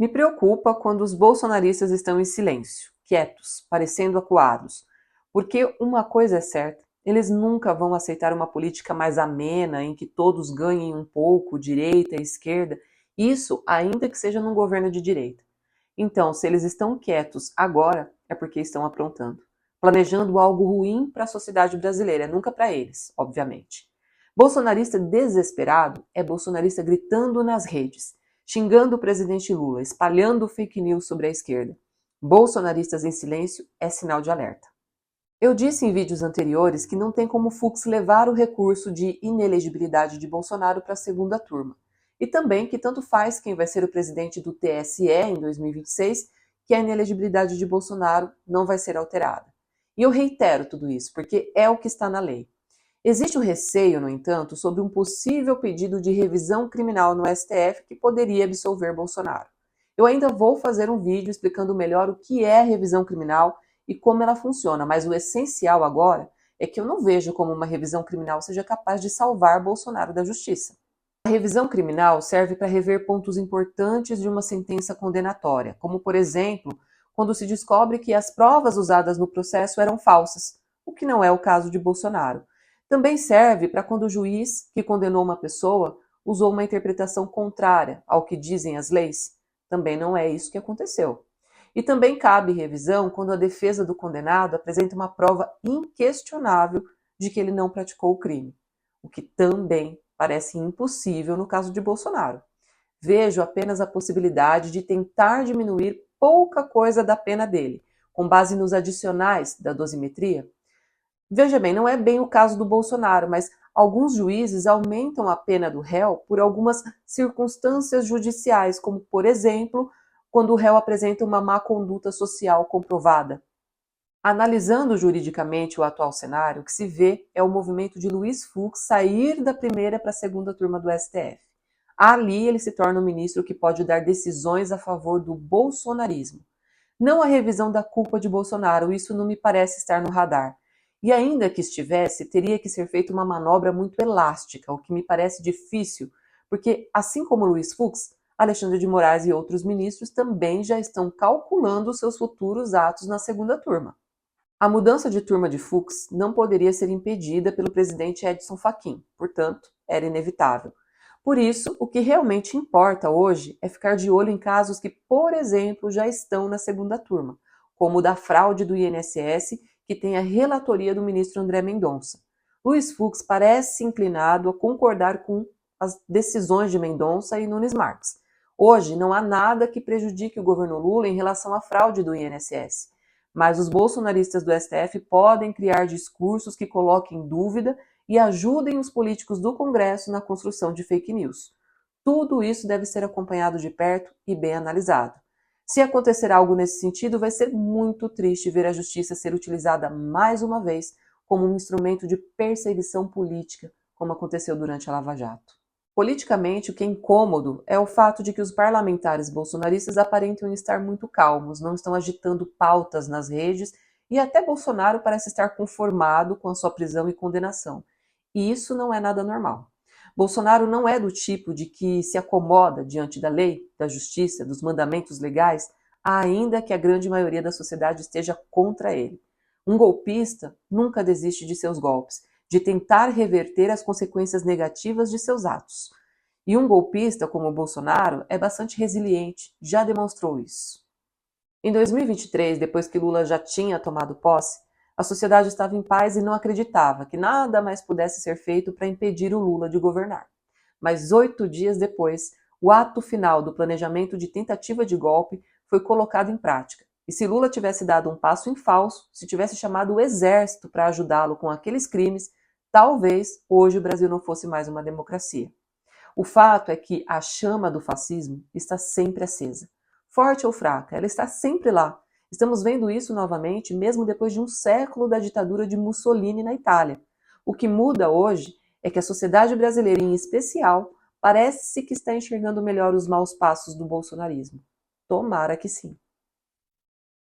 Me preocupa quando os bolsonaristas estão em silêncio, quietos, parecendo acuados, porque uma coisa é certa, eles nunca vão aceitar uma política mais amena, em que todos ganhem um pouco, direita e esquerda, isso ainda que seja num governo de direita. Então, se eles estão quietos agora, é porque estão aprontando, planejando algo ruim para a sociedade brasileira, nunca para eles, obviamente. Bolsonarista desesperado é bolsonarista gritando nas redes, xingando o presidente Lula, espalhando fake news sobre a esquerda. Bolsonaristas em silêncio é sinal de alerta. Eu disse em vídeos anteriores que não tem como Fux levar o recurso de inelegibilidade de Bolsonaro para a segunda turma. E também que tanto faz quem vai ser o presidente do TSE em 2026, que a inelegibilidade de Bolsonaro não vai ser alterada. E eu reitero tudo isso, porque é o que está na lei. Existe um receio, no entanto, sobre um possível pedido de revisão criminal no STF que poderia absolver Bolsonaro. Eu ainda vou fazer um vídeo explicando melhor o que é revisão criminal e como ela funciona, mas o essencial agora é que eu não vejo como uma revisão criminal seja capaz de salvar Bolsonaro da justiça. A revisão criminal serve para rever pontos importantes de uma sentença condenatória, como, por exemplo, quando se descobre que as provas usadas no processo eram falsas, o que não é o caso de Bolsonaro. Também serve para quando o juiz que condenou uma pessoa usou uma interpretação contrária ao que dizem as leis. Também não é isso que aconteceu. E também cabe revisão quando a defesa do condenado apresenta uma prova inquestionável de que ele não praticou o crime, o que também parece impossível no caso de Bolsonaro. Vejo apenas a possibilidade de tentar diminuir pouca coisa da pena dele, com base nos adicionais da dosimetria. Veja bem, não é bem o caso do Bolsonaro, mas alguns juízes aumentam a pena do réu por algumas circunstâncias judiciais, como, por exemplo, quando o réu apresenta uma má conduta social comprovada. Analisando juridicamente o atual cenário, o que se vê é o movimento de Luiz Fux sair da primeira para a segunda turma do STF. Ali ele se torna um ministro que pode dar decisões a favor do bolsonarismo. Não a revisão da culpa de Bolsonaro, isso não me parece estar no radar. E ainda que estivesse, teria que ser feita uma manobra muito elástica, o que me parece difícil, porque, assim como Luiz Fux, Alexandre de Moraes e outros ministros também já estão calculando seus futuros atos na segunda turma. A mudança de turma de Fux não poderia ser impedida pelo presidente Edson Fachin, portanto, era inevitável. Por isso, o que realmente importa hoje é ficar de olho em casos que, por exemplo, já estão na segunda turma, como o da fraude do INSS, que tem a relatoria do ministro André Mendonça. Luiz Fux parece inclinado a concordar com as decisões de Mendonça e Nunes Marques. Hoje, não há nada que prejudique o governo Lula em relação à fraude do INSS, mas os bolsonaristas do STF podem criar discursos que coloquem em dúvida e ajudem os políticos do Congresso na construção de fake news. Tudo isso deve ser acompanhado de perto e bem analisado. Se acontecer algo nesse sentido, vai ser muito triste ver a justiça ser utilizada mais uma vez como um instrumento de perseguição política, como aconteceu durante a Lava Jato. Politicamente, o que é incômodo é o fato de que os parlamentares bolsonaristas aparentam estar muito calmos, não estão agitando pautas nas redes e até Bolsonaro parece estar conformado com a sua prisão e condenação. E isso não é nada normal. Bolsonaro não é do tipo de que se acomoda diante da lei, da justiça, dos mandamentos legais, ainda que a grande maioria da sociedade esteja contra ele. Um golpista nunca desiste de seus golpes, de tentar reverter as consequências negativas de seus atos. E um golpista como o Bolsonaro é bastante resiliente, já demonstrou isso. Em 2023, depois que Lula já tinha tomado posse, a sociedade estava em paz e não acreditava que nada mais pudesse ser feito para impedir o Lula de governar. Mas 8 dias depois, o ato final do planejamento de tentativa de golpe foi colocado em prática. E se Lula tivesse dado um passo em falso, se tivesse chamado o exército para ajudá-lo com aqueles crimes, talvez hoje o Brasil não fosse mais uma democracia. O fato é que a chama do fascismo está sempre acesa. Forte ou fraca, ela está sempre lá. Estamos vendo isso novamente, mesmo depois de um século da ditadura de Mussolini na Itália. O que muda hoje é que a sociedade brasileira, em especial, parece que está enxergando melhor os maus passos do bolsonarismo. Tomara que sim.